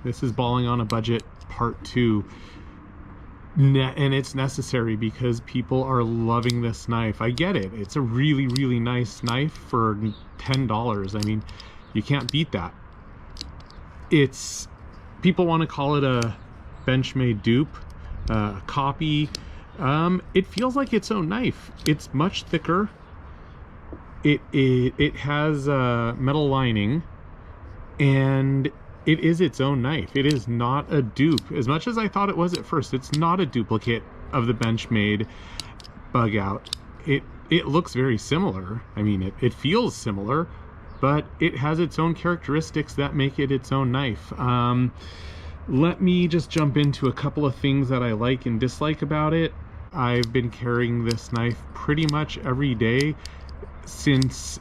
This is balling on a budget part 2. And it's necessary because people are loving this knife. I get it. It's a really, really nice knife for $10. I mean, you can't beat that. People want to call it a Benchmade dupe, copy. It feels like its own knife. It's much thicker. It has a metal lining, and it is its own knife. It is not a dupe. As much as I thought it was at first, it's not a duplicate of the Benchmade Bug Out. It looks very similar. I mean, it feels similar, but it has its own characteristics that make it its own knife. Let me just jump into a couple of things that I like and dislike about it. I've been carrying this knife pretty much every day since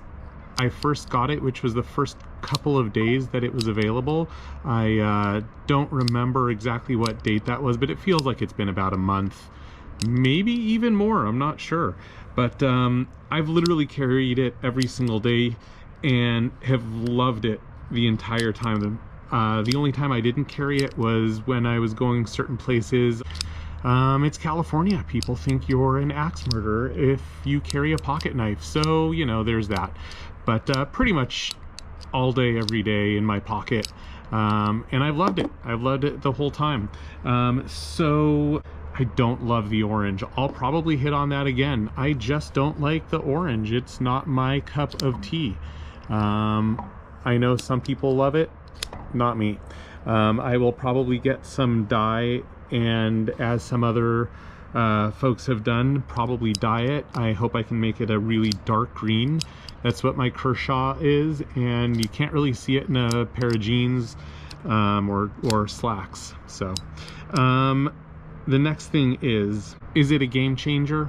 I first got it, which was the first couple of days that it was available. I don't remember exactly what date that was, but it feels like it's been about a month, maybe even more. I'm not sure, but I've literally carried it every single day and have loved it the entire time. The only time I didn't carry it was when I was going certain places. It's California. People think you're an axe murderer if you carry a pocket knife. So, you know, there's that. But pretty much all day, every day in my pocket. And I've loved it. I've loved it the whole time. So I don't love the orange. I'll probably hit on that again. I just don't like the orange. It's not my cup of tea. I know some people love it. Not me. I will probably get some dye, and as some other folks have done, probably dye it. I hope I can make it a really dark green. That's what my Kershaw is, and you can't really see it in a pair of jeans or slacks. So the next thing is it a game changer?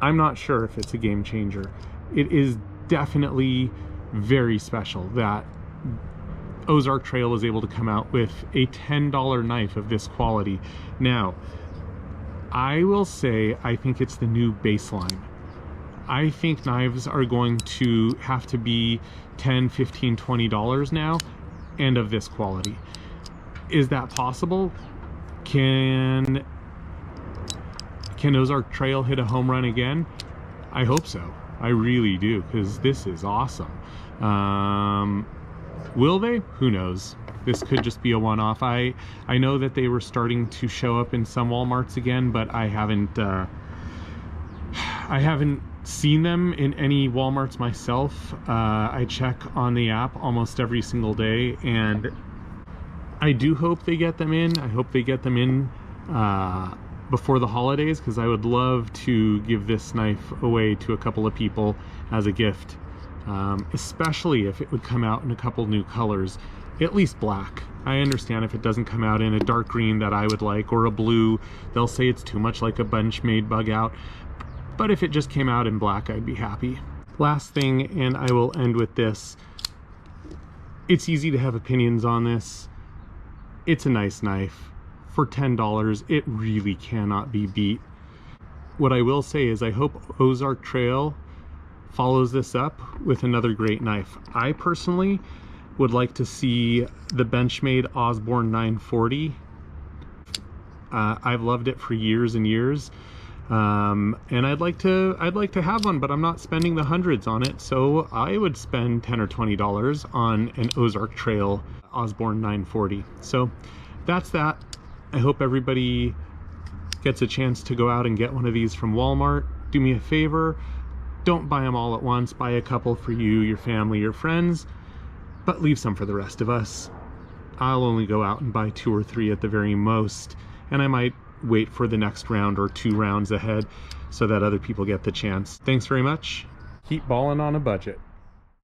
I'm not sure if it's a game changer. It is definitely very special that Ozark Trail was able to come out with a $10 knife of this quality. Now, I will say I think it's the new baseline. I think knives are going to have to be $10, $15, $20 now, and of this quality. Is that possible? Can Ozark Trail hit a home run again? I hope so. I really do, because this is awesome. Will they? Who knows? This could just be a one-off. I know that they were starting to show up in some Walmarts again, but I haven't seen them in any Walmarts myself. I check on the app almost every single day, and I do hope they get them in. I hope they get them in before the holidays, because I would love to give this knife away to a couple of people as a gift. Especially if it would come out in a couple new colors, at least black. I understand if it doesn't come out in a dark green that I would like, or a blue. They'll say it's too much like a Benchmade Bug Out, but if it just came out in black, I'd be happy. Last thing, and I will end with this. It's easy to have opinions on this. It's a nice knife. For $10, it really cannot be beat. What I will say is I hope Ozark Trail follows this up with another great knife. I personally would like to see the Benchmade Osborne 940. I've loved it for years and years, and I'd like to have one, but I'm not spending the hundreds on it, so I would spend $10 or $20 on an Ozark Trail Osborne 940. So that's that. I hope everybody gets a chance to go out and get one of these from Walmart. Do me a favor. Don't buy them all at once. Buy a couple for you, your family, your friends, but leave some for the rest of us. I'll only go out and buy 2 or 3 at the very most, and I might wait for the next round or 2 rounds ahead so that other people get the chance. Thanks very much. Keep balling on a budget.